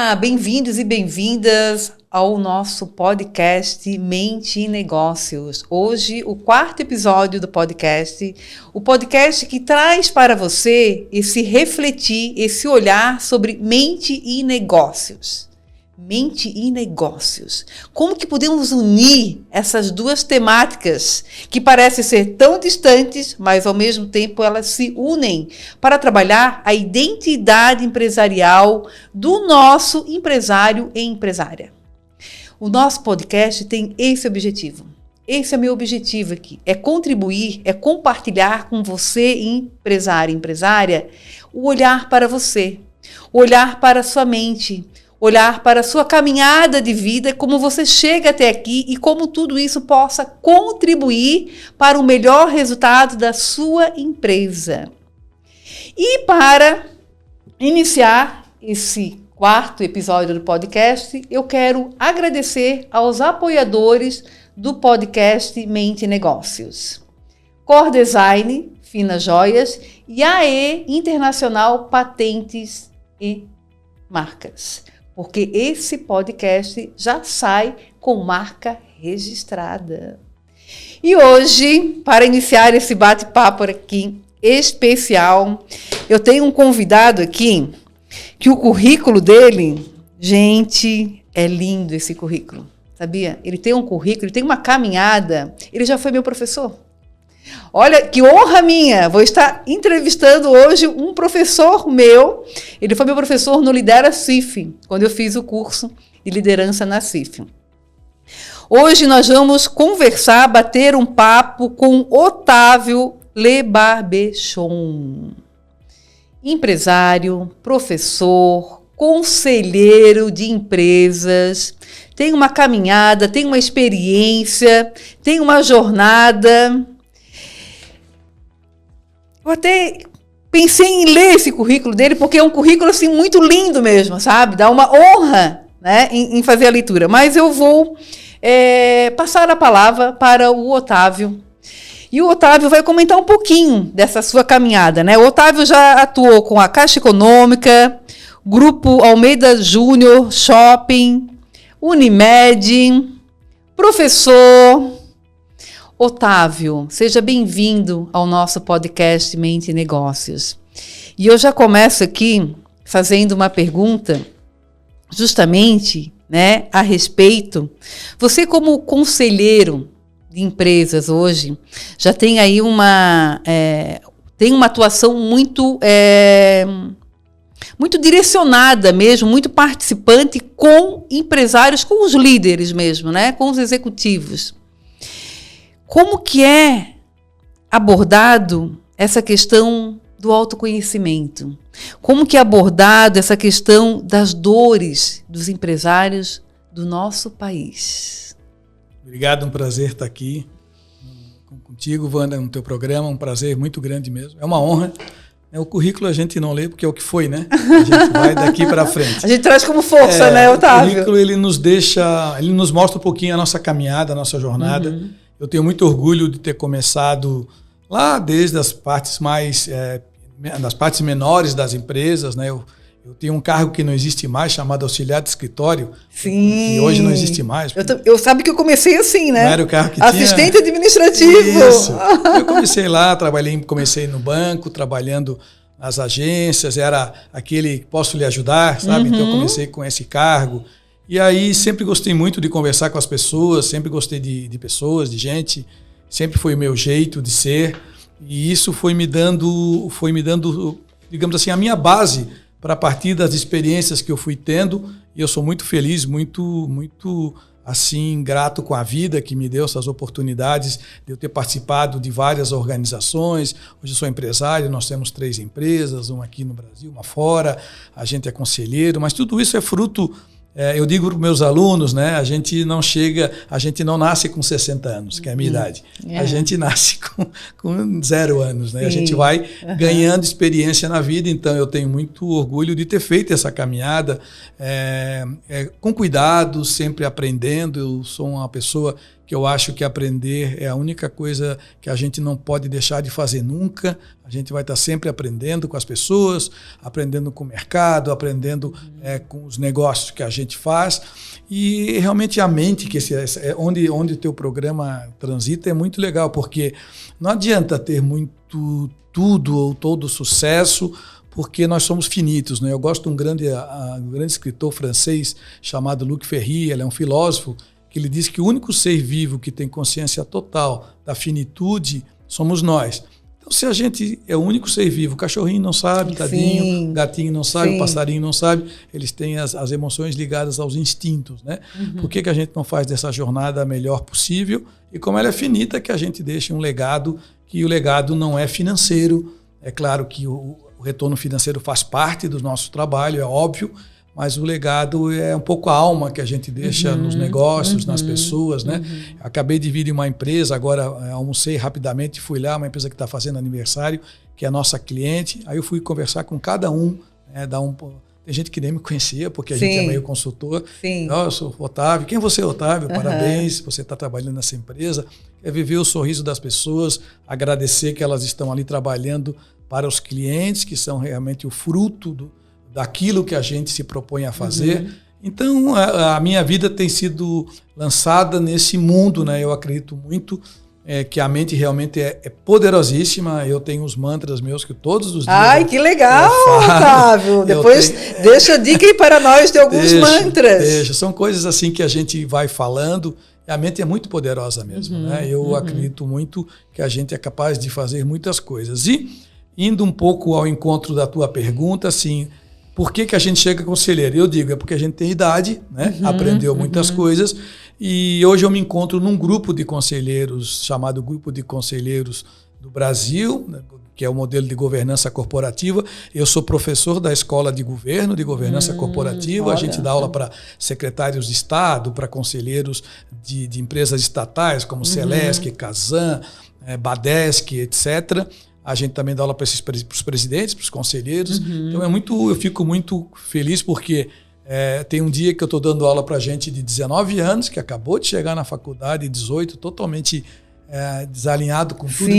Olá, bem-vindos e bem-vindas ao nosso podcast Mente e Negócios. Hoje, o 4º episódio do podcast, o podcast que traz para você esse refletir, esse olhar sobre mente e negócios. Mente e negócios. Como que podemos unir essas duas temáticas que parecem ser tão distantes, mas ao mesmo tempo elas se unem para trabalhar a identidade empresarial do nosso empresário e empresária? O nosso podcast tem esse objetivo. Esse é meu objetivo aqui, é contribuir, é compartilhar com você, empresário e empresária, o olhar para você, o olhar para a sua mente, olhar para a sua caminhada de vida, como você chega até aqui e como tudo isso possa contribuir para o melhor resultado da sua empresa. E para iniciar esse 4º episódio do podcast, eu quero agradecer aos apoiadores do podcast Mente e Negócios. Core Design, Fina Joias e AE Internacional Patentes e Marcas. Porque esse podcast já sai com marca registrada. E hoje, para iniciar esse bate-papo aqui especial, eu tenho um convidado aqui, que o currículo dele, gente, é lindo esse currículo, sabia? Ele tem um currículo, ele tem uma caminhada, ele já foi meu professor. Olha, que honra minha! Vou estar entrevistando hoje um professor meu. Ele foi meu professor no Lidera CIF, quando eu fiz o curso de liderança na CIF. Hoje nós vamos conversar, bater um papo com Otávio Lebarbechon. Empresário, professor, conselheiro de empresas, tem uma caminhada, tem uma experiência, tem uma jornada. Eu até pensei em ler esse currículo dele, porque é um currículo assim, muito lindo mesmo, sabe? Dá uma honra, né, em fazer a leitura. Mas eu vou passar a palavra para o Otávio. E o Otávio vai comentar um pouquinho dessa sua caminhada, né? O Otávio já atuou com a Caixa Econômica, Grupo Almeida Júnior, Shopping, Unimed, professor. Otávio, seja bem-vindo ao nosso podcast Mente e Negócios. E eu já começo aqui fazendo uma pergunta, justamente, né, a respeito. Você, como conselheiro de empresas hoje, já tem aí tem uma atuação muito direcionada mesmo, muito participante com empresários, com os líderes mesmo, né, com os executivos. Como que é abordado essa questão do autoconhecimento? Como que é abordado essa questão das dores dos empresários do nosso país? Obrigado, um prazer estar aqui contigo, Wanda, no teu programa, um prazer muito grande mesmo. É uma honra. O currículo a gente não lê porque é o que foi, né? A gente vai daqui para frente. A gente traz como força, né, Otávio? O currículo, ele nos mostra um pouquinho a nossa caminhada, a nossa jornada. Uhum. Eu tenho muito orgulho de ter começado lá desde as partes das partes menores das empresas, né? Eu tenho um cargo que não existe mais, chamado auxiliar de escritório. Sim. Que hoje não existe mais. Eu sabe que eu comecei assim, né? Não era o cargo que assistente tinha. administrativo. Isso. Eu comecei lá, comecei no banco, trabalhando nas agências, era aquele posso lhe ajudar, sabe? Uhum. Então eu comecei com esse cargo. E aí sempre gostei muito de conversar com as pessoas, sempre gostei de pessoas, de gente, sempre foi o meu jeito de ser. E isso foi me dando, digamos assim, a minha base para a partir das experiências que eu fui tendo. E eu sou muito feliz, muito assim, grato com a vida que me deu essas oportunidades de eu ter participado de várias organizações. Hoje eu sou empresário, nós temos 3 empresas, uma aqui no Brasil, uma fora, a gente é conselheiro, mas tudo isso é fruto. Eu digo para os meus alunos, né? A gente não nasce com 60 anos, que é a minha idade. A gente nasce com 0 anos, né? A gente vai ganhando experiência na vida, então eu tenho muito orgulho de ter feito essa caminhada com cuidado, sempre aprendendo. Eu sou uma pessoa que eu acho que aprender é a única coisa que a gente não pode deixar de fazer nunca. A gente vai estar sempre aprendendo com as pessoas, aprendendo com o mercado, aprendendo com os negócios que a gente faz. E realmente a mente, que onde o teu programa transita, é muito legal, porque não adianta ter muito tudo ou todo sucesso, porque nós somos finitos, né? Eu gosto de um grande escritor francês chamado Luc Ferry, ele é um filósofo, que ele diz que o único ser vivo que tem consciência total da finitude somos nós. Então, se a gente é o único ser vivo, o cachorrinho não sabe, tadinho, o gatinho não sabe, o passarinho não sabe, eles têm as emoções ligadas aos instintos, né? Por que a gente não faz dessa jornada a melhor possível? E como ela é finita, que a gente deixe um legado, que o legado não é financeiro. É claro que o retorno financeiro faz parte do nosso trabalho, é óbvio, mas o legado é um pouco a alma que a gente deixa nos negócios, nas pessoas, né? Acabei de vir em uma empresa, agora almocei rapidamente, fui lá, uma empresa que está fazendo aniversário, que é a nossa cliente. Aí eu fui conversar com cada um, tem gente que nem me conhecia, porque a gente é meio consultor. Eu sou Otávio. Quem é você, Otávio? Parabéns, você está trabalhando nessa empresa. É viver o sorriso das pessoas, agradecer que elas estão ali trabalhando para os clientes, que são realmente o fruto daquilo que a gente se propõe a fazer. Então, a minha vida tem sido lançada nesse mundo, né? Eu acredito muito que a mente realmente é poderosíssima. Eu tenho uns mantras meus que todos os dias... Ai, que legal, Otávio! Depois deixa a dica aí para nós de alguns mantras. São coisas assim que a gente vai falando. A mente é muito poderosa mesmo, né? Eu acredito muito que a gente é capaz de fazer muitas coisas. E, indo um pouco ao encontro da tua pergunta, assim... Por que a gente chega conselheiro? Eu digo, é porque a gente tem idade, né? Aprendeu muitas coisas, e hoje eu me encontro num grupo de conselheiros, chamado Grupo de Conselheiros do Brasil, né? Que é o modelo de governança corporativa. Eu sou professor da Escola de Governo, de Governança Corporativa. A gente dá aula para secretários de Estado, para conselheiros de empresas estatais, como Celesc, Casan, Badesc, etc., A gente também dá aula para os presidentes, para os conselheiros. Então eu fico muito feliz porque tem um dia que eu estou dando aula para gente de 19 anos, que acabou de chegar na faculdade, 18, totalmente desalinhado com tudo,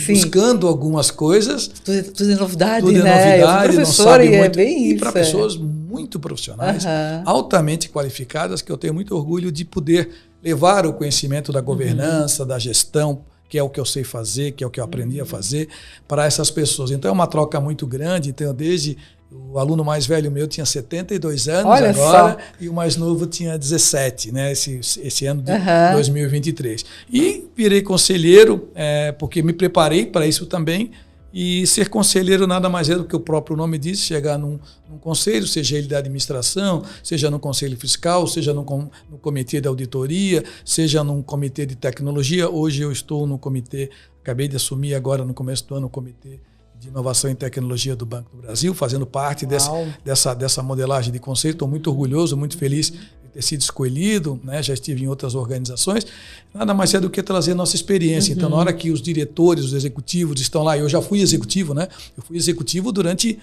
buscando algumas coisas. Tudo é novidade, tudo né? É novidade, não sabe muito. E para pessoas muito profissionais, altamente qualificadas, que eu tenho muito orgulho de poder levar o conhecimento da governança, da gestão, que é o que eu sei fazer, que é o que eu aprendi a fazer, para essas pessoas. Então é uma troca muito grande. Então, desde o aluno mais velho meu tinha 72 anos. Olha agora, só. E o mais novo tinha 17, né? Esse ano de 2023. E virei conselheiro, porque me preparei para isso também. E ser conselheiro nada mais é do que o próprio nome diz, chegar num conselho, seja ele da administração, seja no conselho fiscal, seja no comitê de auditoria, seja num comitê de tecnologia. Hoje eu estou no comitê, acabei de assumir agora no começo do ano o comitê de inovação e tecnologia do Banco do Brasil, fazendo parte dessa modelagem de conselho. Estou muito orgulhoso, muito feliz de ter sido escolhido, né? Já estive em outras organizações. Nada mais é do que trazer nossa experiência. Então, na hora que os diretores, os executivos estão lá, eu já fui executivo, né? Eu fui executivo durante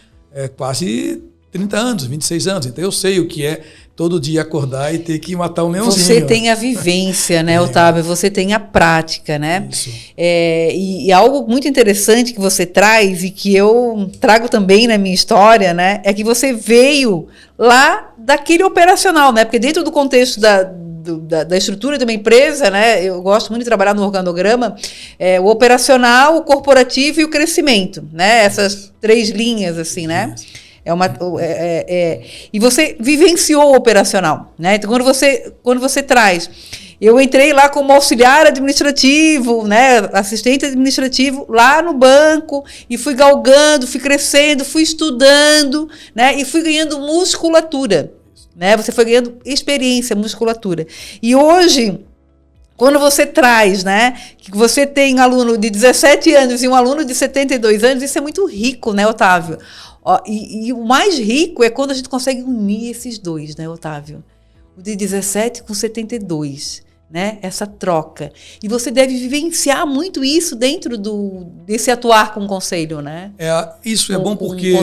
quase 30 anos, 26 anos. Então, eu sei o que é todo dia acordar e ter que matar um leãozinho. Você tem a vivência, né, Otávio? Você tem a prática, né? Isso. E algo muito interessante que você traz e que eu trago também na minha história, né? É que você veio lá daquele operacional, né? Porque dentro do contexto da estrutura de uma empresa, né? Eu gosto muito de trabalhar no organograma, o operacional, o corporativo e o crescimento, né? Essas três linhas, assim, né? E você vivenciou o operacional, né? Então, quando você traz... Eu entrei lá como auxiliar administrativo, né? Assistente administrativo lá no banco, e fui galgando, fui crescendo, fui estudando, né? E fui ganhando musculatura, né? Você foi ganhando experiência, musculatura. E hoje, quando você traz, né, que você tem um aluno de 17 anos e um aluno de 72 anos, isso é muito rico, né, Otávio? E o mais rico é quando a gente consegue unir esses dois, né, Otávio? O de 17 com 72, né? Essa troca. E você deve vivenciar muito isso dentro desse atuar com o conselho, né? Isso é bom porque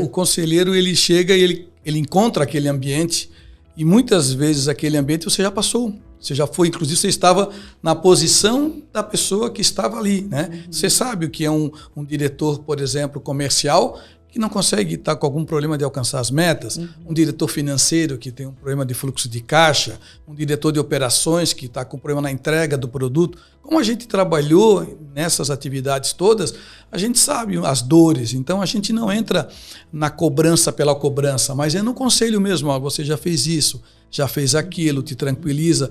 o conselheiro ele chega e ele encontra aquele ambiente, e muitas vezes aquele ambiente você já passou. Você já foi, inclusive você estava na posição da pessoa que estava ali, né? Você sabe o que é um diretor, por exemplo, comercial, que não consegue estar com algum problema de alcançar as metas, um diretor financeiro que tem um problema de fluxo de caixa, um diretor de operações que está com problema na entrega do produto. Como a gente trabalhou nessas atividades todas, a gente sabe as dores. Então, a gente não entra na cobrança pela cobrança, mas é no conselho mesmo. Ó, você já fez isso, já fez aquilo, te tranquiliza.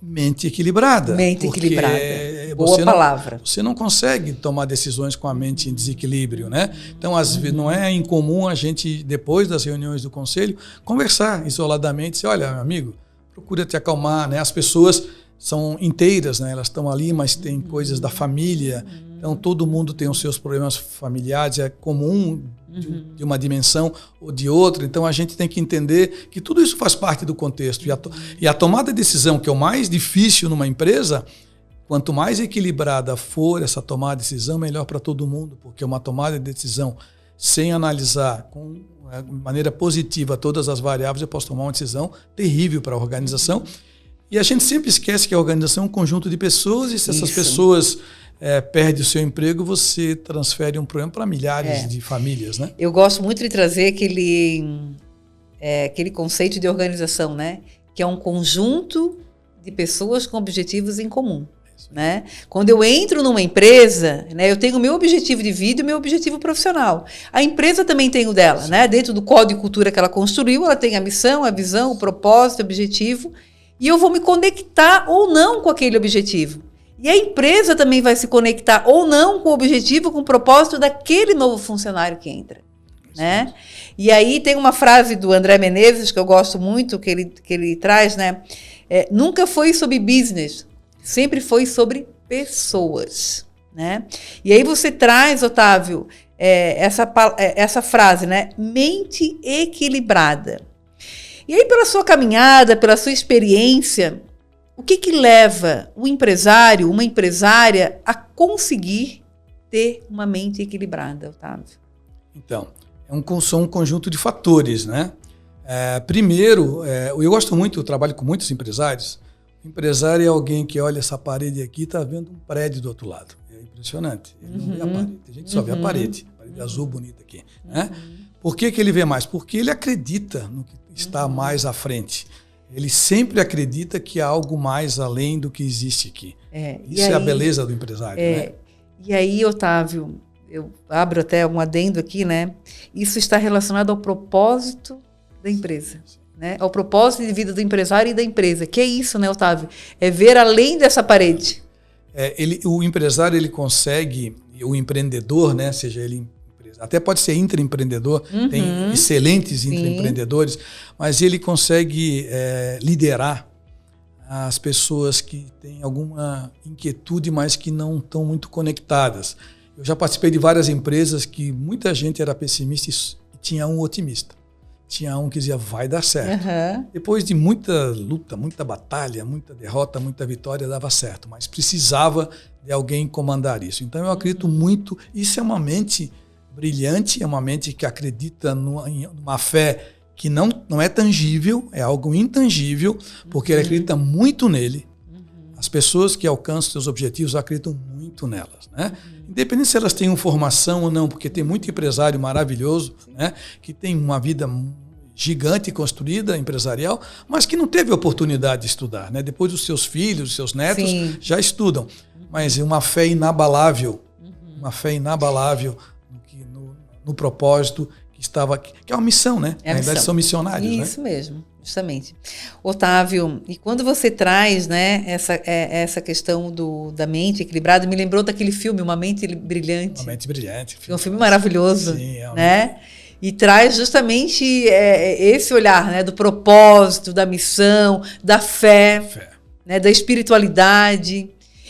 Mente equilibrada. Mente equilibrada. Boa palavra. Você não consegue tomar decisões com a mente em desequilíbrio, né? Então, às vezes, não é incomum a gente, depois das reuniões do conselho, conversar isoladamente. Dizer, olha, meu amigo, procura te acalmar, né? As pessoas são inteiras, né? Elas estão ali, mas tem coisas da família. Então, todo mundo tem os seus problemas familiares, é comum de uma dimensão ou de outra. Então, a gente tem que entender que tudo isso faz parte do contexto. E a tomada de decisão, que é o mais difícil numa empresa, quanto mais equilibrada for essa tomada de decisão, melhor para todo mundo, porque uma tomada de decisão sem analisar de maneira positiva todas as variáveis, eu posso tomar uma decisão terrível para a organização. E a gente sempre esquece que a organização é um conjunto de pessoas, e se essas pessoas perdem o seu emprego, você transfere um problema para milhares de famílias, né? Eu gosto muito de trazer aquele conceito de organização, né? Que é um conjunto de pessoas com objetivos em comum. Né? Quando eu entro numa empresa, né, eu tenho o meu objetivo de vida e o meu objetivo profissional. A empresa também tem o dela, né? Dentro do código de cultura que ela construiu, ela tem a missão, a visão, o propósito, o objetivo, e eu vou me conectar ou não com aquele objetivo. E a empresa também vai se conectar ou não com o objetivo, com o propósito daquele novo funcionário que entra. Né? E aí tem uma frase do André Menezes que eu gosto muito, que ele traz, né? Nunca foi sobre business, sempre foi sobre pessoas, né? E aí você traz, Otávio, essa frase, né? Mente equilibrada. E aí, pela sua caminhada, pela sua experiência, o que leva o empresário, uma empresária, a conseguir ter uma mente equilibrada, Otávio? Então, são um conjunto de fatores, né? Primeiro, eu gosto muito, eu trabalho com muitos empresários. O empresário é alguém que olha essa parede aqui e está vendo um prédio do outro lado. É impressionante. Ele não vê a parede. A gente só vê a parede azul bonita aqui. Né? Por que ele vê mais? Porque ele acredita no que está mais à frente. Ele sempre acredita que há algo mais além do que existe aqui. Isso é a beleza do empresário. Né? E aí, Otávio, eu abro até um adendo aqui, né? Isso está relacionado ao propósito da empresa. Né? Ao propósito de vida do empresário e da empresa. Que é isso, né, Otávio? É ver além dessa parede. O empresário, ele consegue, o empreendedor, né, seja ele até pode ser intraempreendedor, tem excelentes intraempreendedores, mas ele consegue liderar as pessoas que têm alguma inquietude, mas que não estão muito conectadas. Eu já participei de várias empresas que muita gente era pessimista e tinha um otimista. Tinha um que dizia, vai dar certo. Depois de muita luta, muita batalha, muita derrota, muita vitória, dava certo. Mas precisava de alguém comandar isso. Então, eu acredito muito. Isso é uma mente brilhante, é uma mente que acredita numa fé que não é tangível, é algo intangível, porque ele acredita muito nele. As pessoas que alcançam seus objetivos acreditam muito nelas, né? Independente se elas têm formação ou não, porque tem muito empresário maravilhoso, né, que tem uma vida gigante construída, empresarial, mas que não teve oportunidade de estudar, né? Depois os seus filhos, os seus netos já estudam, mas uma fé inabalável, no propósito que é uma missão, né? Na verdade são missionários, né? Isso mesmo. Justamente. Otávio, e quando você traz, né, essa questão da mente equilibrada, me lembrou daquele filme, Uma Mente Brilhante. Uma Mente Brilhante. É um filme maravilhoso. Sim, né? E traz justamente esse olhar, né, do propósito, da missão, da fé. Né, da espiritualidade.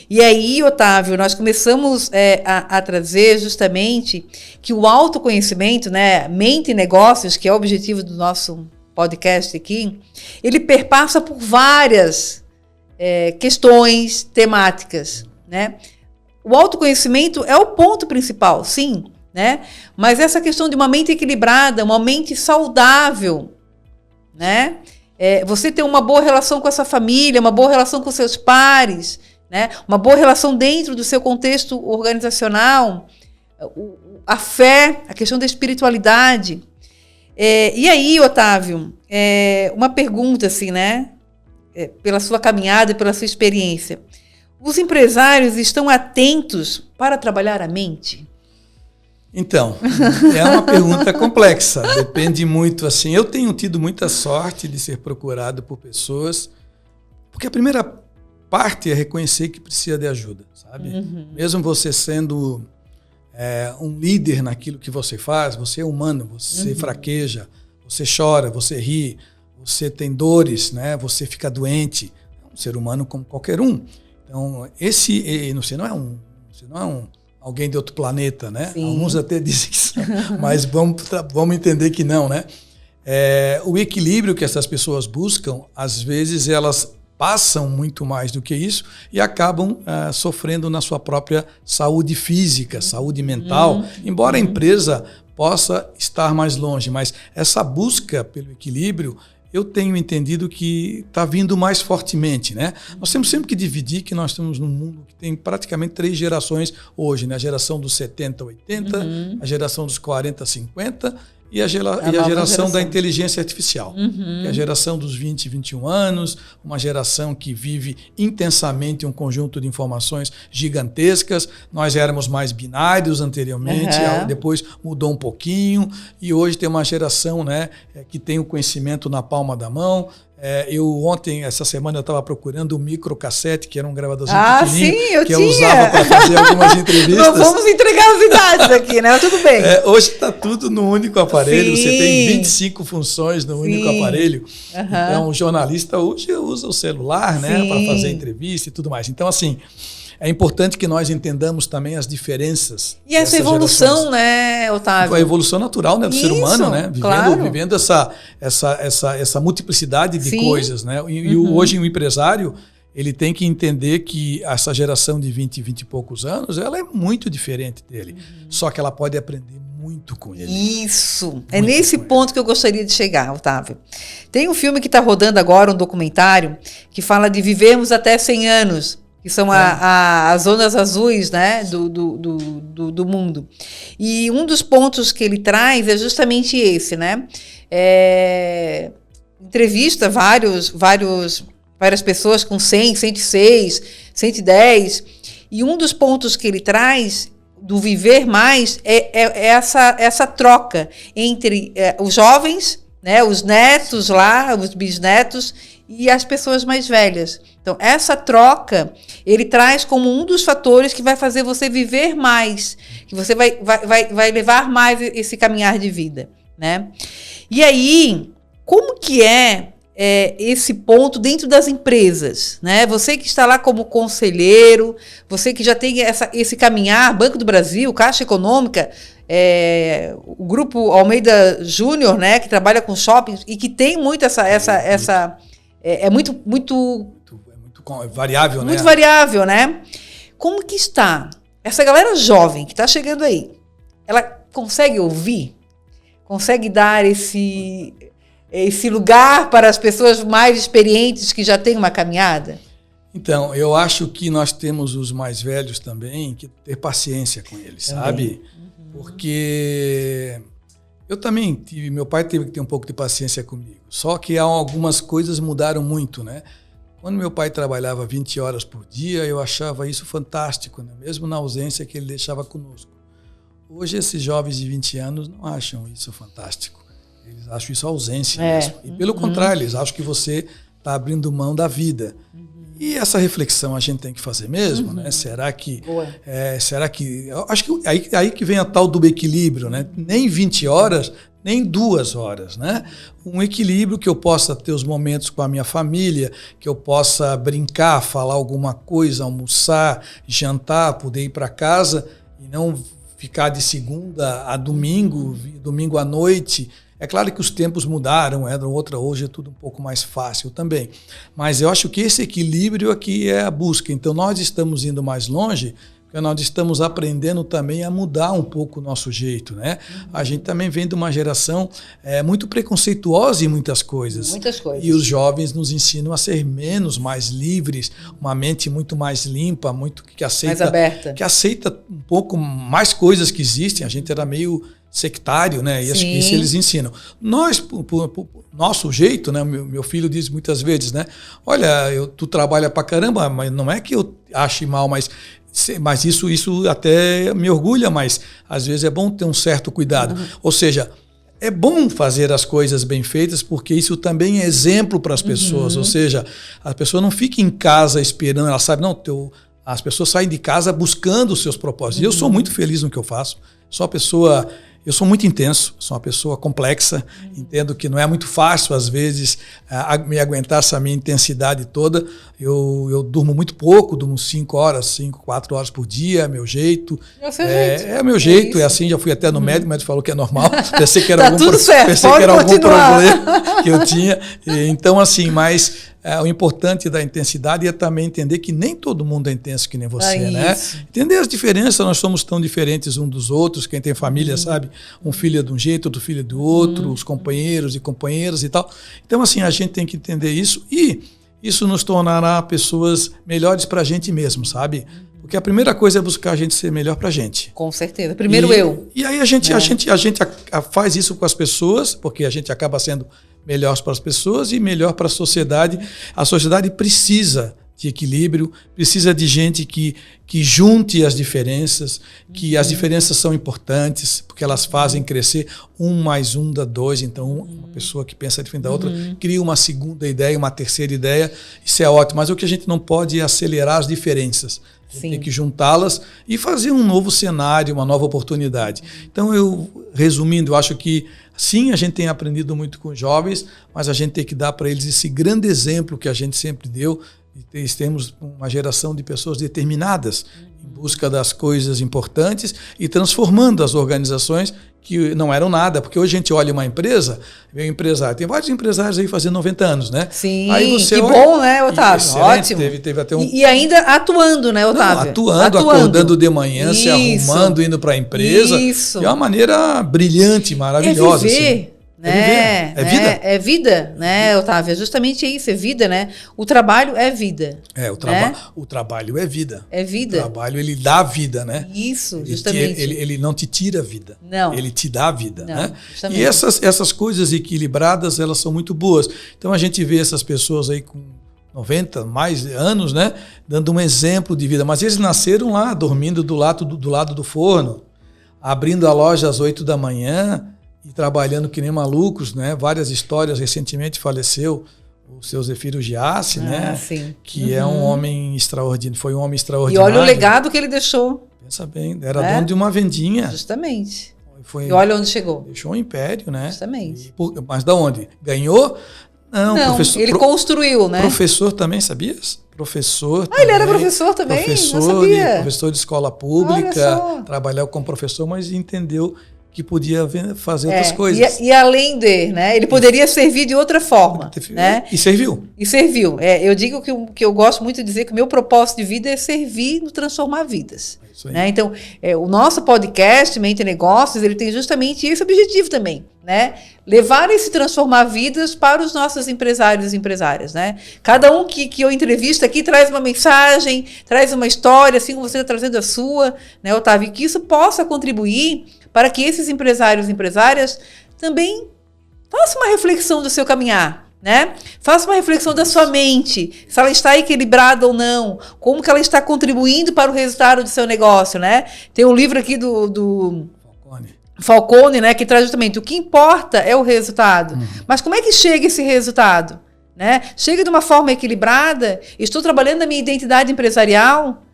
E aí, Otávio, nós começamos a trazer justamente que o autoconhecimento, né, mente e negócios, que é o objetivo do nosso podcast aqui, ele perpassa por várias questões temáticas, né? O autoconhecimento é o ponto principal, sim, né? Mas essa questão de uma mente equilibrada, uma mente saudável, né? você ter uma boa relação com a sua família, uma boa relação com seus pares, né? Uma boa relação dentro do seu contexto organizacional, a fé, a questão da espiritualidade. E aí, Otávio, uma pergunta assim, né? Pela sua caminhada, pela sua experiência. Os empresários estão atentos para trabalhar a mente? Então, é uma pergunta complexa, depende muito, assim, eu tenho tido muita sorte de ser procurado por pessoas, porque a primeira parte é reconhecer que precisa de ajuda, sabe? Mesmo você sendo um líder naquilo que você faz, você é humano, você fraqueja, você chora, você ri, você tem dores, né? Você fica doente, é um ser humano como qualquer um. Então, você não é alguém de outro planeta, né? Sim. Alguns até dizem que são, mas vamos entender que não, né? O equilíbrio que essas pessoas buscam, às vezes elas passam muito mais do que isso e acabam sofrendo na sua própria saúde física, saúde mental, embora a empresa possa estar mais longe, mas essa busca pelo equilíbrio, eu tenho entendido que está vindo mais fortemente, né? Nós temos sempre que dividir que nós estamos num mundo que tem praticamente 3 gerações hoje, né? A geração dos 70, 80, a geração dos 40, 50 e a geração da inteligência artificial. Que é a geração dos 20, 21 anos, uma geração que vive intensamente um conjunto de informações gigantescas. Nós éramos mais binários anteriormente, depois mudou um pouquinho, e hoje tem uma geração, né, que tem o conhecimento na palma da mão. Essa semana eu estava procurando um microcassete, que era um gravadorzinho pequenininho, eu usava para fazer algumas entrevistas. Não vamos entregar as idades aqui, né? Tudo bem. Hoje está tudo no único aparelho, você tem 25 funções no único aparelho. Então, o jornalista hoje usa o celular, né, para fazer entrevista e tudo mais. Então, assim, é importante que nós entendamos também as diferenças. E essa evolução, gerações, né, Otávio? A evolução natural, né, do ser humano, né? Vivendo essa multiplicidade de coisas, né? E hoje o empresário, ele tem que entender que essa geração de 20 e poucos anos, ela é muito diferente dele. Só que ela pode aprender muito com ele. Isso. É nesse ponto que eu gostaria de chegar, Otávio. Tem um filme que está rodando agora, um documentário, que fala de vivermos até 100 anos. Que são as zonas azuis, né, do mundo. E um dos pontos que ele traz é justamente esse, né? Entrevista várias pessoas com 100, 106, 110. E um dos pontos que ele traz do viver mais é essa troca entre os jovens, né, os netos lá, os bisnetos, e as pessoas mais velhas. Então, essa troca, ele traz como um dos fatores que vai fazer você viver mais, que você vai levar mais esse caminhar de vida, né? E aí, como que é esse ponto dentro das empresas, né? Você que está lá como conselheiro, você que já tem esse caminhar, Banco do Brasil, Caixa Econômica, o Grupo Almeida Júnior, né, que trabalha com shoppings e que tem muito muito variável, né? Muito variável, né? Como que está? Essa galera jovem que está chegando aí, ela consegue ouvir? Consegue dar esse lugar para as pessoas mais experientes que já têm uma caminhada? Então, eu acho que nós temos os mais velhos também que ter paciência com eles, sabe? Porque eu também meu pai teve que ter um pouco de paciência comigo. Só que algumas coisas mudaram muito, né? Quando meu pai trabalhava 20 horas por dia, eu achava isso fantástico, né? Mesmo na ausência que ele deixava conosco. Hoje, esses jovens de 20 anos não acham isso fantástico. Eles acham isso ausência mesmo. E pelo contrário, eles acham que você está abrindo mão da vida. E essa reflexão a gente tem que fazer mesmo, né? Será que eu acho que aí que vem a tal do equilíbrio, né? Nem 20 horas, nem 2 horas, né? Um equilíbrio que eu possa ter os momentos com a minha família, que eu possa brincar, falar alguma coisa, almoçar, jantar, poder ir para casa e não ficar de segunda a domingo à noite, É claro que os tempos mudaram, hoje é tudo um pouco mais fácil também. Mas eu acho que esse equilíbrio aqui é a busca. Então nós estamos indo mais longe, porque nós estamos aprendendo também a mudar um pouco o nosso jeito, né? A gente também vem de uma geração muito preconceituosa em muitas coisas. Muitas coisas. E os jovens nos ensinam a ser mais livres, uma mente muito mais limpa, muito que aceita, mais aberta. Que aceita um pouco mais coisas que existem. A gente era meio sectário, né? E acho que isso eles ensinam. Nós, por nosso jeito, né? Meu filho diz muitas vezes, né? Olha, tu trabalha pra caramba, mas não é que eu ache mal, mas isso até me orgulha, mas às vezes é bom ter um certo cuidado. Ou seja, é bom fazer as coisas bem feitas, porque isso também é exemplo para as pessoas. Ou seja, a pessoa não fica em casa esperando, ela sabe, não, as pessoas saem de casa buscando os seus propósitos. E eu sou muito feliz no que eu faço. Eu sou muito intenso, sou uma pessoa complexa, entendo que não é muito fácil, às vezes, me aguentar essa minha intensidade toda. Eu durmo muito pouco, durmo 4 horas por dia, é meu jeito. É o seu jeito. É meu jeito, é assim, já fui até no médico, o médico falou que é normal. Pensei que era algum problema que eu tinha. Então, assim, mas o importante da intensidade é também entender que nem todo mundo é intenso que nem você, né? Entender as diferenças, nós somos tão diferentes uns dos outros, quem tem família sabe, um filho é de um jeito, outro filho é do outro, os companheiros e companheiras e tal. Então, assim, a gente tem que entender isso e isso nos tornará pessoas melhores para a gente mesmo, sabe? Porque a primeira coisa é buscar a gente ser melhor para a gente. Com certeza. Primeiro eu. E aí a gente faz isso com as pessoas, porque a gente acaba sendo melhor para as pessoas e melhor para a sociedade. A sociedade precisa de equilíbrio, precisa de gente que junte as diferenças, que as diferenças são importantes, porque elas fazem crescer. 1 mais 1 dá 2, então uma pessoa que pensa diferente da outra cria uma segunda ideia, uma terceira ideia, isso é ótimo, mas o que a gente não pode é acelerar as diferenças. Tem que juntá-las e fazer um novo cenário, uma nova oportunidade. Então, resumindo, eu acho que sim, a gente tem aprendido muito com os jovens, mas a gente tem que dar para eles esse grande exemplo que a gente sempre deu. Temos uma geração de pessoas determinadas em busca das coisas importantes e transformando as organizações que não eram nada, porque hoje a gente olha uma empresa, vê um empresário, tem vários empresários aí fazendo 90 anos, né? Sim, aí você bom, né, Otávio? Ótimo. Teve até e ainda atuando, né, Otávio? Atuando, acordando de manhã, se arrumando, indo para a empresa. Isso. De uma maneira brilhante, maravilhosa. É viver. Assim. É vida. É vida, né, Otávio? É justamente isso, é vida, né? O trabalho é vida. O trabalho é vida. É vida. O trabalho, ele dá vida, né? Isso, justamente. Ele não te tira a vida. Não. Ele te dá a vida, não, né? Justamente. E essas coisas equilibradas, elas são muito boas. Então a gente vê essas pessoas aí com 90 mais anos, né? Dando um exemplo de vida. Mas eles nasceram lá, dormindo do lado do forno, abrindo a loja às 8 da manhã, e trabalhando que nem malucos, né? Várias histórias. Recentemente faleceu o seu Zefiro Giassi, né? Sim. Que é um homem extraordinário, foi um homem extraordinário. E olha o legado que ele deixou. Pensa bem, era dono de uma vendinha. Justamente. E olha onde chegou. Deixou um império, né? Justamente. Mas da onde? Ganhou? Não, professor. Ele construiu, né? Professor também, sabias? Professor. Ele era professor também? Professor de escola pública, trabalhou como professor, mas entendeu que podia fazer outras coisas. E além né? Ele poderia servir de outra forma. Né? E serviu. Eu digo que eu gosto muito de dizer que o meu propósito de vida é servir no transformar vidas. Né? Então, o nosso podcast, Mente e Negócios, ele tem justamente esse objetivo também. Né? Levar esse transformar vidas para os nossos empresários e empresárias. Né? Cada um que eu entrevisto aqui traz uma mensagem, traz uma história, assim como você está trazendo a sua, né, Otávio, que isso possa contribuir para que esses empresários e empresárias também façam uma reflexão do seu caminhar, né? Faça uma reflexão da sua mente, se ela está equilibrada ou não, como que ela está contribuindo para o resultado do seu negócio, né? Tem um livro aqui do Falcone, né, que traz justamente o que importa é o resultado. Mas como é que chega esse resultado? Né? Chega de uma forma equilibrada, estou trabalhando a minha identidade empresarial,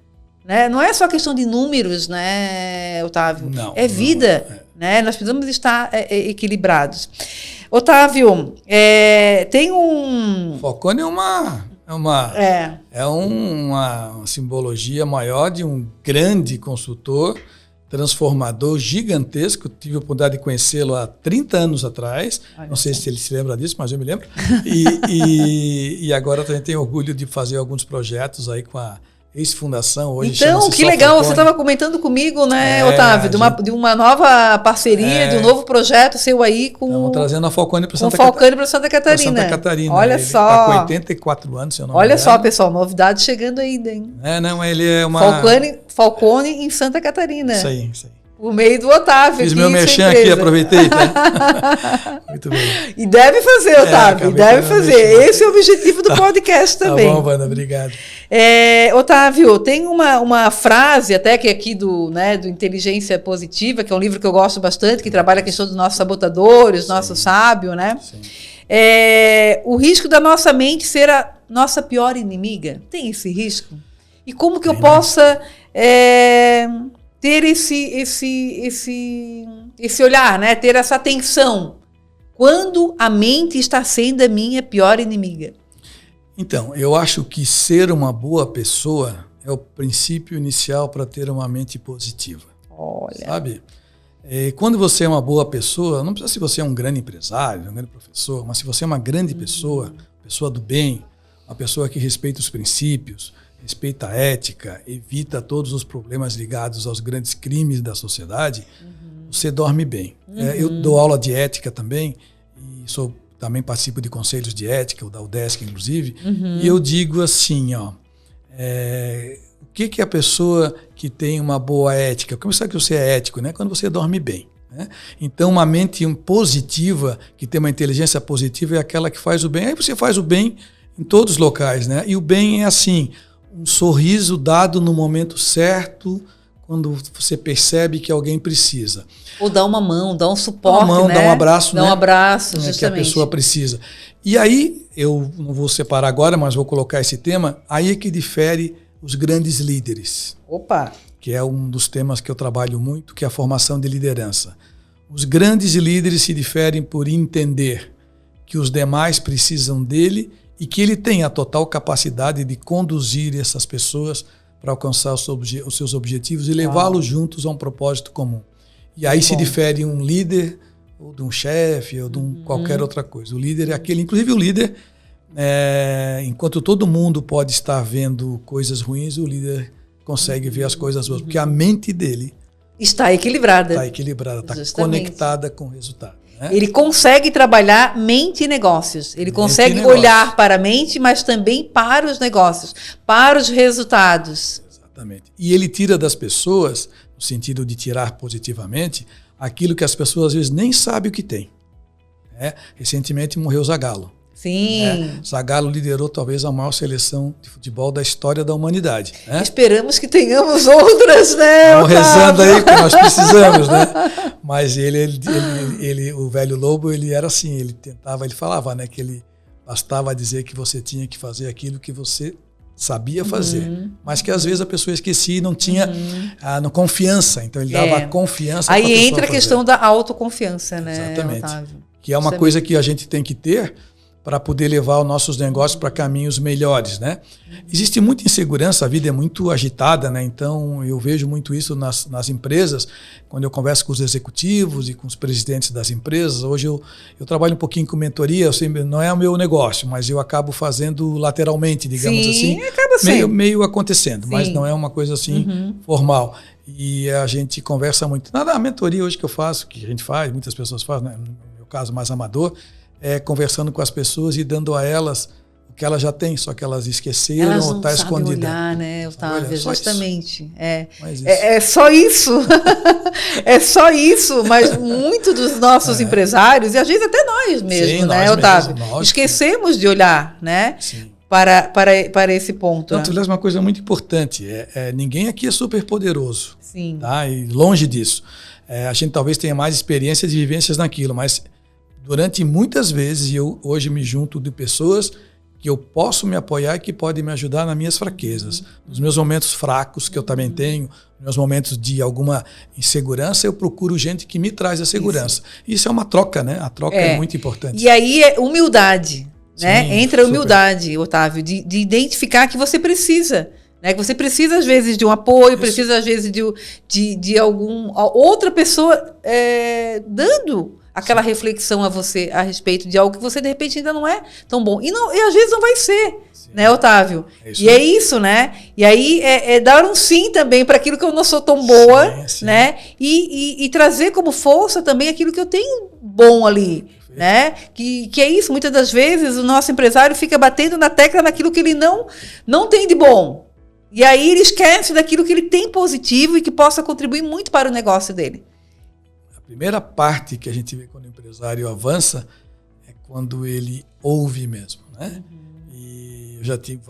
né? Não é só questão de números, né, Otávio? Não, é vida. Né? Nós precisamos estar equilibrados. Otávio, tem um... Falcone é uma simbologia maior de um grande consultor transformador gigantesco. Tive a oportunidade de conhecê-lo há 30 anos atrás. Não sei se ele se lembra disso, mas eu me lembro. E agora também tenho orgulho de fazer alguns projetos aí com a ex-fundação. Hoje então, que legal. Falcone. Você estava comentando comigo, né, Otávio, de uma nova parceria, de um novo projeto seu aí com... Estamos trazendo a Falcone para Santa Catarina. Santa Catarina. Olha ele só. Está com 84 anos, se eu não me engano. Olha só, pessoal, novidade chegando ainda, hein? Não, ele é uma... Falcone em Santa Catarina. Isso aí. Por meio do Otávio. Fiz meu merchan aqui, aproveitei. Tá? Muito bem. E deve fazer, Otávio, deve fazer. Esse é o objetivo do podcast também. Tá bom, Wanda, obrigado. Otávio, tem uma frase até que aqui do Inteligência Positiva, que é um livro que eu gosto bastante, que trabalha a questão dos nossos sabotadores, nosso sábio, né? Sim. O risco da nossa mente ser a nossa pior inimiga. Tem esse risco? E como que eu possa... ter esse olhar, né? Ter essa atenção quando a mente está sendo a minha pior inimiga. Então, eu acho que ser uma boa pessoa é o princípio inicial para ter uma mente positiva. Olha. Sabe? Quando você é uma boa pessoa, não precisa se você é um grande empresário, um grande professor, mas se você é uma grande pessoa do bem, uma pessoa que respeita os princípios, respeita a ética, evita todos os problemas ligados aos grandes crimes da sociedade, você dorme bem. Eu dou aula de ética também, e também participo de conselhos de ética, o da UDESC, inclusive, e eu digo assim, o que é a pessoa que tem uma boa ética? Como sabe que você é ético? Né? Quando você dorme bem. Né? Então, uma mente positiva, que tem uma inteligência positiva, é aquela que faz o bem. Aí você faz o bem em todos os locais, né? E o bem é assim... um sorriso dado no momento certo, quando você percebe que alguém precisa. Ou dá uma mão, dá um suporte, dá um abraço, dá um abraço, justamente. Que a pessoa precisa. E aí, eu não vou separar agora, mas vou colocar esse tema, aí é que difere os grandes líderes. Opa! Que é um dos temas que eu trabalho muito, que é a formação de liderança. Os grandes líderes se diferem por entender que os demais precisam dele e que ele tem a total capacidade de conduzir essas pessoas para alcançar os seus objetivos e levá-los juntos a um propósito comum. E aí se difere um líder, ou de um chefe, ou de qualquer outra coisa. O líder é aquele, inclusive o líder, enquanto todo mundo pode estar vendo coisas ruins, o líder consegue ver as coisas boas, porque a mente dele está equilibrada. Está conectada com o resultado. Ele consegue trabalhar mente e negócios. Ele consegue olhar para a mente, mas também para os negócios, para os resultados. Exatamente. E ele tira das pessoas, no sentido de tirar positivamente, aquilo que as pessoas às vezes nem sabem o que tem. Recentemente morreu Zagallo. Sim. Zagallo liderou talvez a maior seleção de futebol da história da humanidade. Esperamos que tenhamos outras, né? Estamos rezando aí, porque nós precisamos, né? Mas o velho Lobo, ele era assim, ele falava, né, que ele bastava dizer que você tinha que fazer aquilo que você sabia fazer, mas que às vezes a pessoa esquecia e não tinha confiança, então ele dava a confiança para a pessoa Aí entra a questão da autoconfiança, né? Exatamente. Otávio? Que é uma coisa que a gente tem que ter para poder levar os nossos negócios para caminhos melhores, né? Existe muita insegurança, a vida é muito agitada, né? Então eu vejo muito isso nas empresas, quando eu converso com os executivos e com os presidentes das empresas. Hoje eu trabalho um pouquinho com mentoria, não é o meu negócio, mas eu acabo fazendo lateralmente, digamos assim, acaba sendo. meio acontecendo, mas não é uma coisa assim formal. E a gente conversa muito. A mentoria hoje que eu faço, que a gente faz, muitas pessoas fazem, né? No meu caso mais amador, conversando com as pessoas e dando a elas o que elas já têm, só que elas esqueceram ou está escondida. Olhar, né, Otávio? Justamente. É só isso. É só isso, mas muitos dos nossos empresários, e às vezes até nós mesmos, né, Otávio? Esquecemos de olhar, né? Sim. Para esse ponto. Então, uma coisa muito importante, ninguém aqui é super poderoso. Sim. Tá? E longe disso. A gente talvez tenha mais experiência de vivências naquilo, mas durante muitas vezes, eu hoje me junto de pessoas que eu posso me apoiar e que podem me ajudar nas minhas fraquezas. Nos meus momentos fracos, que eu também tenho, nos meus momentos de alguma insegurança, eu procuro gente que me traz a segurança. Isso é uma troca, né? A troca é muito importante. E aí é humildade, né? Entra a humildade, Otávio, de identificar que você precisa Né? Que você precisa, às vezes, de um apoio, precisa, às vezes, de outra pessoa dando aquela reflexão a você a respeito de algo que você, de repente, ainda não é tão bom. E às vezes não vai ser, né, Otávio? E é isso, né? E aí dar um sim também para aquilo que eu não sou tão boa, né? E trazer como força também aquilo que eu tenho bom ali. Né? Que é isso, muitas das vezes o nosso empresário fica batendo na tecla naquilo que ele não tem de bom. E aí ele esquece daquilo que ele tem positivo e que possa contribuir muito para o negócio dele. A primeira parte que a gente vê quando o empresário avança é quando ele ouve mesmo, né? E eu tenho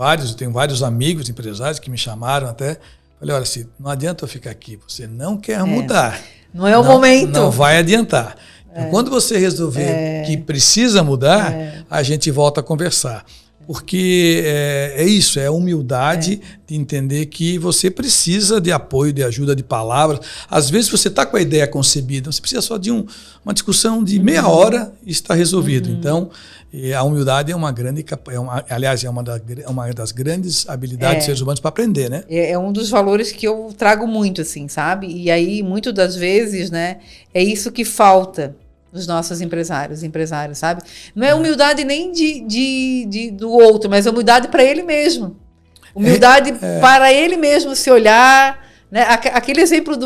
vários amigos empresários que me chamaram até, falei, olha, se não adianta eu ficar aqui, você não quer mudar. Não é o momento. Não vai adiantar. Então, quando você resolver que precisa mudar, a gente volta a conversar. Porque é isso, é a humildade de entender que você precisa de apoio, de ajuda, de palavras. Às vezes você está com a ideia concebida, você precisa só de uma discussão de meia hora e está resolvido. Então, a humildade é uma grande, aliás, é uma das grandes habilidades dos seres humanos para aprender, né? É um dos valores que eu trago muito, assim, sabe? E aí, muitas das vezes, né, é isso que falta dos nossos empresários, sabe? Não é humildade nem do outro, mas humildade para ele mesmo. Humildade para ele mesmo se olhar. Né? Aquele exemplo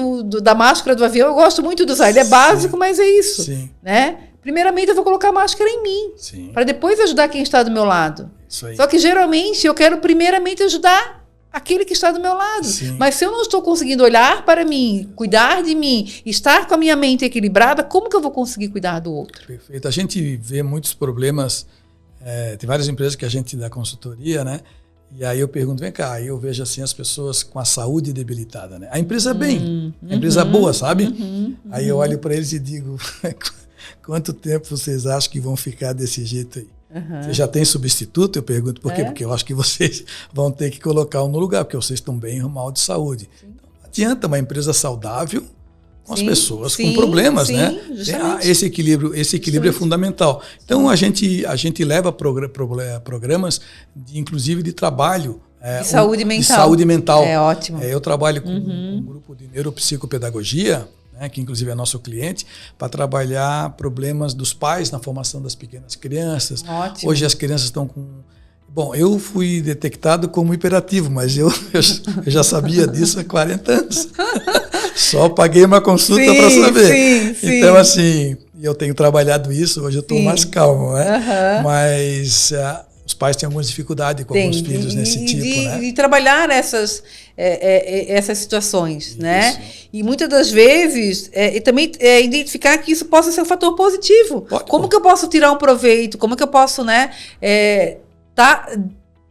da máscara do avião, eu gosto muito de usar. Ele é básico, mas é isso. Né? Primeiramente, eu vou colocar a máscara em mim, para depois ajudar quem está do meu lado. Só que, geralmente, eu quero primeiramente ajudar aquele que está do meu lado. Mas se eu não estou conseguindo olhar para mim, cuidar de mim, estar com a minha mente equilibrada, como que eu vou conseguir cuidar do outro? Perfeito. A gente vê muitos problemas, tem várias empresas que a gente dá consultoria, né? E aí eu pergunto, vem cá, aí eu vejo assim as pessoas com a saúde debilitada, né? A empresa bem, a empresa boa, sabe? Aí eu olho para eles e digo, quanto tempo vocês acham que vão ficar desse jeito aí? Você já tem substituto? Eu pergunto por quê? Porque eu acho que vocês vão ter que colocar um no lugar, porque vocês estão bem mal de saúde. Então, não adianta uma empresa saudável com as pessoas com problemas, né? Esse equilíbrio é fundamental. Então a gente leva programas, inclusive de trabalho. De saúde mental. De saúde mental. É ótimo. Eu trabalho com um grupo de neuropsicopedagogia, que inclusive é nosso cliente, para trabalhar problemas dos pais na formação das pequenas crianças. Ótimo. Hoje as crianças estão com... Bom, eu fui detectado como hiperativo, mas eu já sabia disso há 40 anos. Só paguei uma consulta para saber. Então, assim, eu tenho trabalhado isso, hoje eu estou mais calmo, né? Mas... os pais têm algumas dificuldades com alguns filhos nesse tipo, né? E trabalhar essas situações, né? E muitas das vezes, e também identificar que isso possa ser um fator positivo. Como que eu posso tirar um proveito? Como que eu posso, né,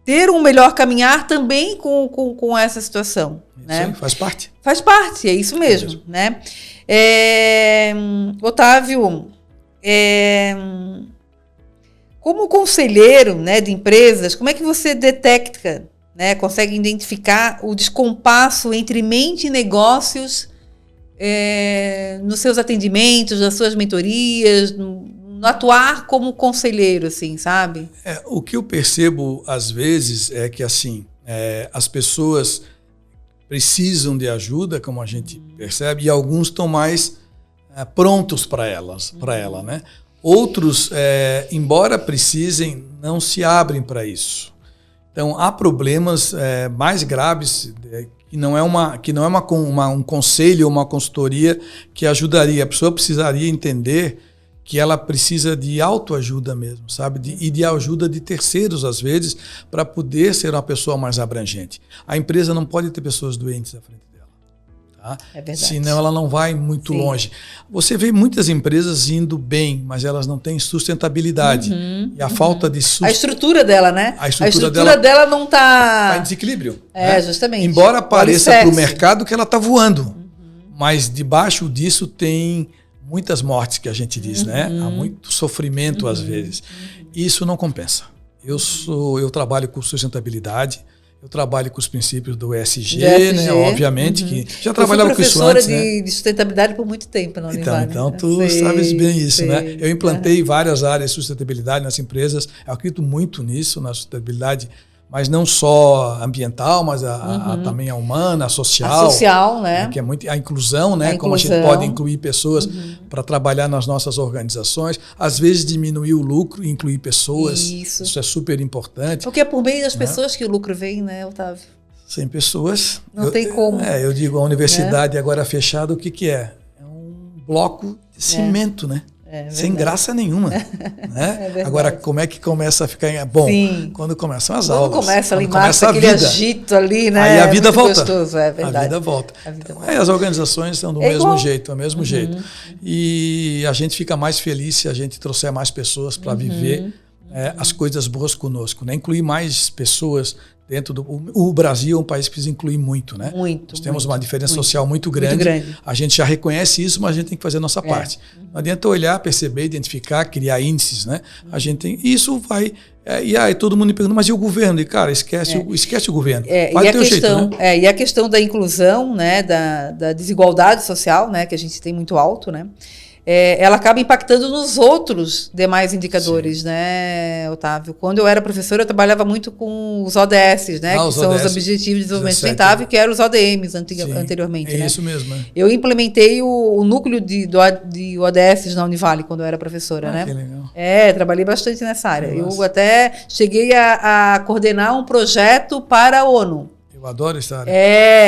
ter um melhor caminhar também com essa situação? Né? Sim, faz parte. Faz parte, é isso mesmo. Né? Otávio, como conselheiro, né, de empresas, como é que você detecta, né, consegue identificar o descompasso entre mente e negócios nos seus atendimentos, nas suas mentorias, no atuar como conselheiro, assim, sabe? O que eu percebo, às vezes, é que assim, as pessoas precisam de ajuda, como a gente percebe, e alguns estão mais prontos para ela, né? Outros, embora precisem, não se abrem para isso. Então, há problemas mais graves que não é um conselho ou uma consultoria que ajudaria. A pessoa precisaria entender que ela precisa de autoajuda mesmo, sabe? E de ajuda de terceiros, às vezes, para poder ser uma pessoa mais abrangente. A empresa não pode ter pessoas doentes à frente dela. Tá? É verdade. Senão ela não vai muito longe. Você vê muitas empresas indo bem, mas elas não têm sustentabilidade. E a falta de A estrutura dela, né? A estrutura dela não está... Está em desequilíbrio. Justamente. Embora pareça para o mercado que ela está voando. Mas debaixo disso tem muitas mortes, que a gente diz, né? Há muito sofrimento às vezes. Isso não compensa. Eu trabalho com sustentabilidade. Eu trabalho com os princípios do ESG, né? Obviamente que já trabalhava com isso antes, né? Eu fui professora de sustentabilidade por muito tempo na Univale. Então tu sabes bem isso, né? Eu implantei várias áreas de sustentabilidade nas empresas. Eu acredito muito nisso, na sustentabilidade mas não só ambiental, mas também a humana, a social. A social, né? Que é muito a inclusão, né? Como a gente pode incluir pessoas para trabalhar nas nossas organizações. Às vezes diminuir o lucro e incluir pessoas. Isso é super importante. Porque é por meio das pessoas que o lucro vem, né, Otávio? Sem pessoas. Não tem como. Eu digo, a universidade agora fechada, o que é? É um bloco de cimento, né? Sem graça nenhuma. Né? Agora, como é que começa a ficar bom? Sim. Quando começam as aulas. Quando começa ali embaixo, aquele agito ali, né? Aí a vida volta. Gostoso, é verdade. A vida volta. As organizações estão do mesmo jeito, jeito. E a gente fica mais feliz se a gente trouxer mais pessoas para viver as coisas boas conosco, né? Incluir mais pessoas dentro do... O Brasil é um país que precisa incluir muito, né? Nós temos uma diferença social muito grande. A gente já reconhece isso, mas a gente tem que fazer a nossa parte. Não adianta olhar, perceber, identificar, criar índices, né? A gente tem... Isso vai... E aí todo mundo me pergunta, mas e o governo? E, cara, esquece o governo. E a questão da inclusão, né? Da desigualdade social, né? Que a gente tem muito alto, né? Ela acaba impactando nos outros demais indicadores, né, Otávio? Quando eu era professora, eu trabalhava muito com os ODS, né? Que são os Objetivos de Desenvolvimento Sustentável, que eram os ODMs anteriormente. É né? isso mesmo. Eu implementei o núcleo de ODS na Univale, quando eu era professora, né? Que legal. Trabalhei bastante nessa área. Eu até cheguei a coordenar um projeto para a ONU. Eu adoro essa área.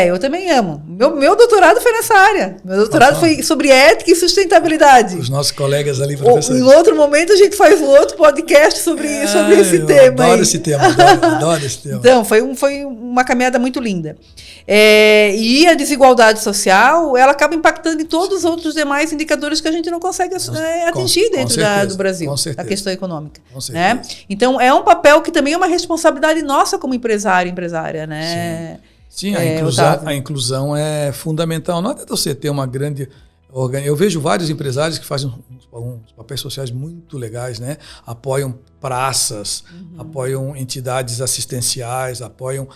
Eu também amo. Meu doutorado foi nessa área. Meu doutorado foi sobre ética e sustentabilidade. Os nossos colegas ali, professores. Em outro momento, a gente faz um outro podcast sobre esse tema. Adoro esse tema, adoro esse tema. Então, foi uma caminhada muito linda. E a desigualdade social, ela acaba impactando em todos os outros demais indicadores que a gente não consegue atingir dentro do Brasil, a questão econômica. Com certeza. Né? Então, é um papel que também é uma responsabilidade nossa como empresário, empresária, né? Sim, a inclusão é fundamental. Não adianta você ter uma grande... Eu vejo vários empresários que fazem uns papéis sociais muito legais, né? Apoiam praças, apoiam entidades assistenciais, apoiam...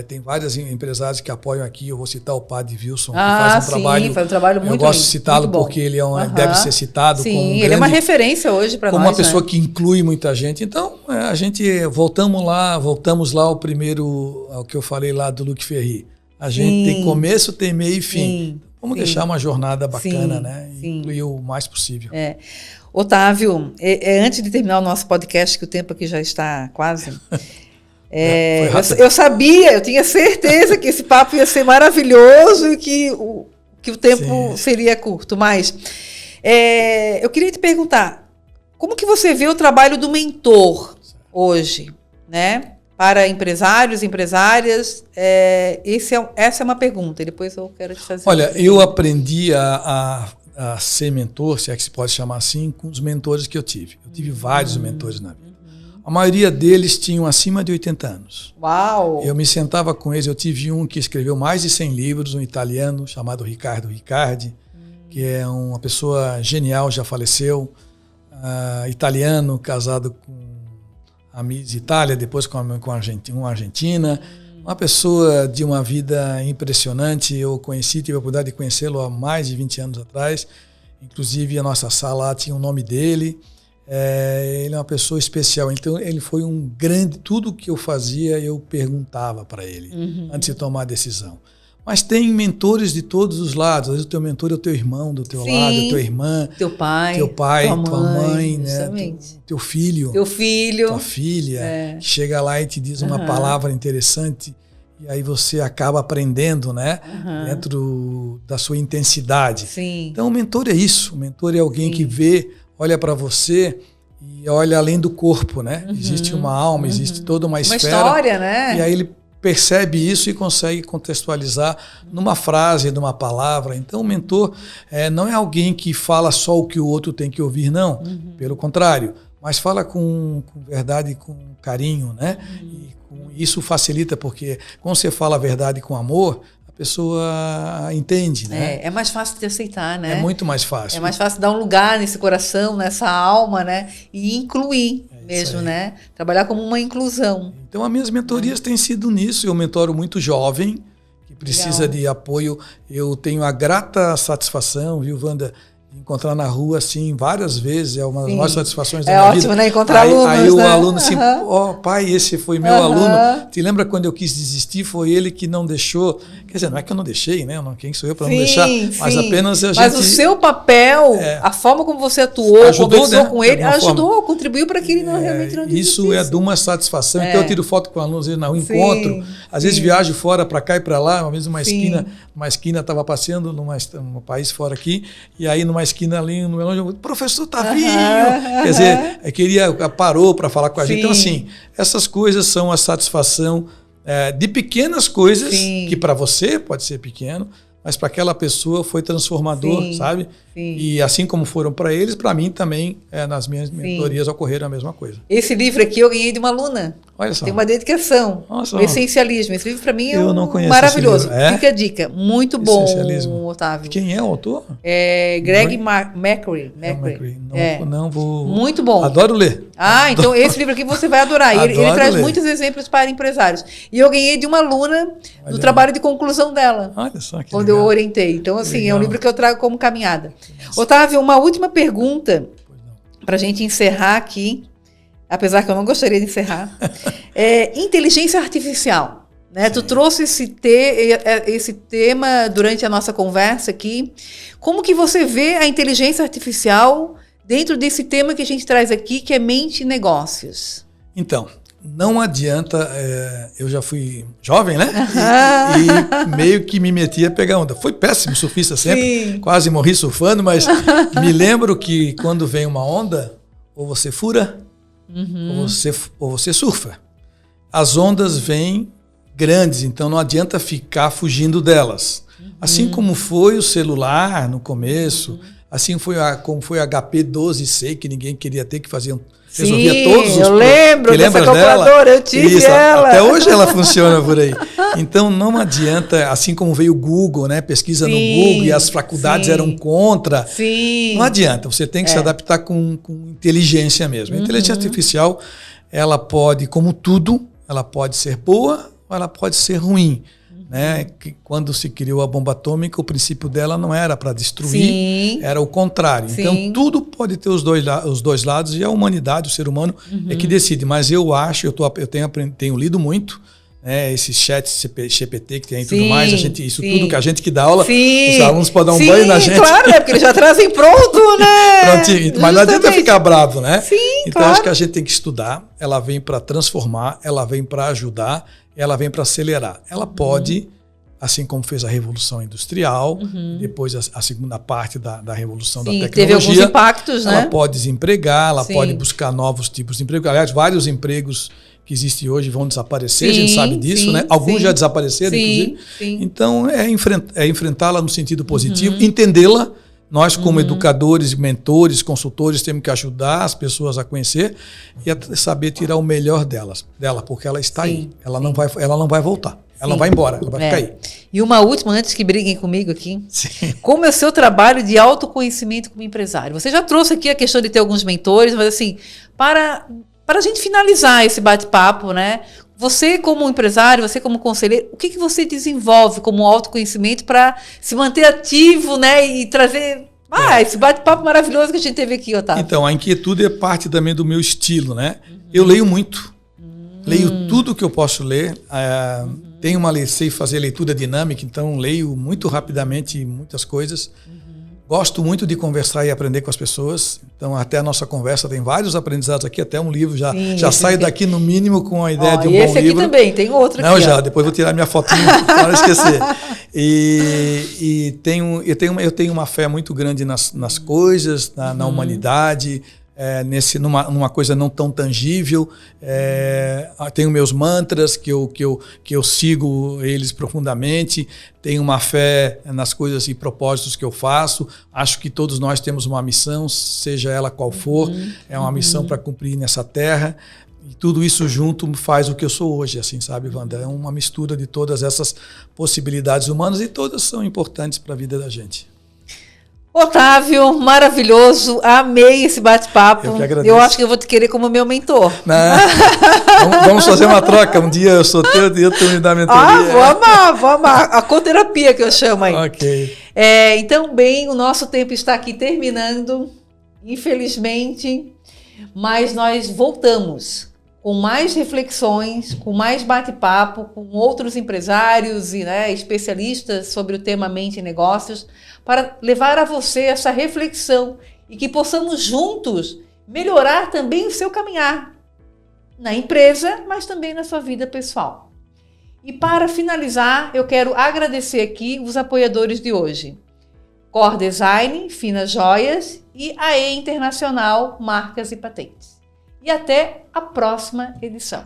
tem vários empresários que apoiam aqui. Eu vou citar o Padre Wilson, que faz um trabalho muito lindo. Eu gosto de citá-lo porque ele deve ser citado como um ele é uma referência hoje para nós. Como uma pessoa que inclui muita gente. Então, a gente voltamos lá ao que eu falei lá do Luc Ferry. A gente tem começo, tem meio e fim. Vamos deixar uma jornada bacana, né? E incluir o mais possível. Otávio, antes de terminar o nosso podcast, que o tempo aqui já está quase... eu tinha certeza que esse papo ia ser maravilhoso e que o tempo seria curto, mas eu queria te perguntar, como que você vê o trabalho do mentor hoje, né? Para empresários, empresárias, essa é uma pergunta, e depois eu quero te fazer. Olha, eu aprendi a ser mentor, se é que se pode chamar assim, com os mentores que eu tive. Eu tive vários mentores na vida. A maioria deles tinham acima de 80 anos. Uau! Eu me sentava com eles, eu tive um que escreveu mais de 100 livros, um italiano chamado Riccardo Riccardi, que é uma pessoa genial, já faleceu, italiano, casado com a Miss Itália, depois com uma argentina, uma pessoa de uma vida impressionante. Eu tive a oportunidade de conhecê-lo há mais de 20 anos atrás, inclusive a nossa sala lá tinha o nome dele. Ele é uma pessoa especial, então ele foi um grande... Tudo que eu fazia, eu perguntava para ele, antes de tomar a decisão. Mas tem mentores de todos os lados. Às vezes o teu mentor é o teu irmão do teu lado, a tua irmã, teu pai, tua mãe, né? Teu filho, tua filha, que chega lá e te diz uma palavra interessante, e aí você acaba aprendendo, né? Dentro da sua intensidade. Então o mentor é isso. O mentor é alguém que olha para você e olha além do corpo, né? Existe uma alma, existe toda uma esfera. Uma história, né? E aí ele percebe isso e consegue contextualizar numa frase, numa palavra. Então o mentor não é alguém que fala só o que o outro tem que ouvir, não. Pelo contrário, mas fala com verdade, com carinho, né? E isso facilita, porque quando você fala a verdade com amor, a pessoa entende, né? É mais fácil de aceitar, né? É muito mais fácil. É mais fácil dar um lugar nesse coração, nessa alma, né? E incluir mesmo, né? Trabalhar como uma inclusão. Então, as minhas mentorias têm sido nisso. Eu mentoro muito jovem, que precisa de apoio. Eu tenho a grata satisfação, viu, Wanda, encontrar na rua, assim, várias vezes, é uma das maiores satisfações da minha vida. É ótimo, né? Encontrar alunos, aí o né? aluno assim, pai, esse foi meu aluno. Te lembra quando eu quis desistir? Foi ele que não deixou. Quer dizer, não é que eu não deixei, né? Quem sou eu para não deixar? Mas apenas a gente... Mas o seu papel, a forma como você atuou, conversou com ele, ajudou, contribuiu para que ele realmente não desistisse. Isso é de uma satisfação. Então eu tiro foto com alunos no encontro. Às vezes viajo fora, para cá e para lá. Uma vez numa esquina, estava passeando num país fora aqui, e aí numa esquina ali, no longe, o professor Tavinho, quer dizer, parou para falar com a gente. Então, assim, essas coisas são a satisfação de pequenas coisas, que para você pode ser pequeno, mas para aquela pessoa foi transformador, sabe? Sim. E assim como foram para eles, para mim também, nas minhas mentorias ocorreram a mesma coisa. Esse livro aqui eu ganhei de uma aluna. Olha só. Tem uma dedicação. Nossa, o Essencialismo. Esse livro para mim é maravilhoso. Fica a dica. Muito bom, Otávio. Quem é o autor? Greg McCree. Não vou... Muito bom. Adoro ler. Então esse livro aqui você vai adorar. Ele traz muitos exemplos para empresários. E eu ganhei de uma aluna no trabalho de conclusão dela. Olha só que quando eu orientei. Então, assim, é um livro que eu trago como caminhada. Otávio, uma última pergunta para a gente encerrar aqui, apesar que eu não gostaria de encerrar. Inteligência artificial. Né? Tu trouxe esse tema durante a nossa conversa aqui. Como que você vê a inteligência artificial dentro desse tema que a gente traz aqui, que é mente e negócios? Então, não adianta, eu já fui jovem, né? E meio que me metia a pegar onda. Foi péssimo, surfista sempre, quase morri surfando, mas me lembro que quando vem uma onda, ou você fura, ou você surfa. As ondas vêm grandes, então não adianta ficar fugindo delas. Assim como foi o celular no começo, assim como foi a HP 12C, que ninguém queria ter, que resolvia todos os problemas. Eu lembro dessa calculadora, eu tive ela. Até hoje ela funciona por aí. Então não adianta, assim como veio o Google, né? Pesquisa no Google e as faculdades eram contra. Não adianta, você tem que se adaptar com inteligência mesmo. A inteligência artificial, ela pode, como tudo, ela pode ser boa ou ela pode ser ruim. Né? Que quando se criou a bomba atômica, o princípio dela não era para destruir, era o contrário. Então, tudo pode ter os dois lados, e a humanidade, o ser humano, é que decide. Mas eu acho, eu tenho lido muito, né, esses chats GPT que tem aí tudo mais, tudo que a gente que dá aula, os alunos podem dar um banho na gente. Claro, porque eles já trazem pronto, né? Prontinho. Mas não adianta ficar bravo, né? Então, acho que a gente tem que estudar, ela vem para transformar, ela vem para ajudar, ela vem para acelerar. Ela pode, assim como fez a Revolução Industrial, depois a segunda parte da Revolução da Tecnologia. Teve alguns impactos, né? Ela pode desempregar, ela pode buscar novos tipos de emprego. Aliás, vários empregos que existem hoje vão desaparecer, a gente sabe disso, né? Alguns já desapareceram, inclusive. Então, é enfrentá-la no sentido positivo, entendê-la. Nós, como educadores, mentores, consultores, temos que ajudar as pessoas a conhecer e a saber tirar o melhor dela, porque ela está aí. Ela não vai voltar. Ela não vai embora, ela vai ficar aí. E uma última, antes que briguem comigo aqui. Como é o seu trabalho de autoconhecimento como empresário? Você já trouxe aqui a questão de ter alguns mentores, mas assim, para a gente finalizar esse bate-papo, né? Você como empresário, você como conselheiro, o que você desenvolve como autoconhecimento para se manter ativo, né? E trazer esse bate-papo maravilhoso que a gente teve aqui, Otávio. Então, a inquietude é parte também do meu estilo, né? Eu leio muito. Leio tudo que eu posso ler. Sei fazer leitura dinâmica, então leio muito rapidamente muitas coisas. Gosto muito de conversar e aprender com as pessoas. Então, até a nossa conversa tem vários aprendizados aqui, até um livro. Já saio daqui, no mínimo, com a ideia de um bom livro. E esse aqui também, tem outro aqui. Não, depois vou tirar minha fotinha para não esquecer. Eu tenho uma fé muito grande nas coisas, na humanidade, numa coisa não tão tangível. Tenho meus mantras que eu sigo eles profundamente. Tenho uma fé nas coisas e propósitos que eu faço. Acho que todos nós temos uma missão, seja ela qual for. É uma missão para cumprir nessa terra. E tudo isso junto faz o que eu sou hoje, assim, sabe, Wanda? É uma mistura de todas essas possibilidades humanas e todas são importantes para a vida da gente. Otávio, maravilhoso, amei esse bate-papo. Eu que agradeço. Eu acho que eu vou te querer como meu mentor. Vamos fazer uma troca. Um dia eu sou teu, e tu me dá a mentoria. Vou amar. A coterapia que eu chamo aí. Ok. Então, bem, o nosso tempo está aqui terminando, infelizmente, mas nós voltamos com mais reflexões, com mais bate-papo, com outros empresários e especialistas sobre o tema Mente e Negócios, para levar a você essa reflexão e que possamos juntos melhorar também o seu caminhar na empresa, mas também na sua vida pessoal. E para finalizar, eu quero agradecer aqui os apoiadores de hoje. Core Design, Finas Joias e AE Internacional, Marcas e Patentes. E até a próxima edição.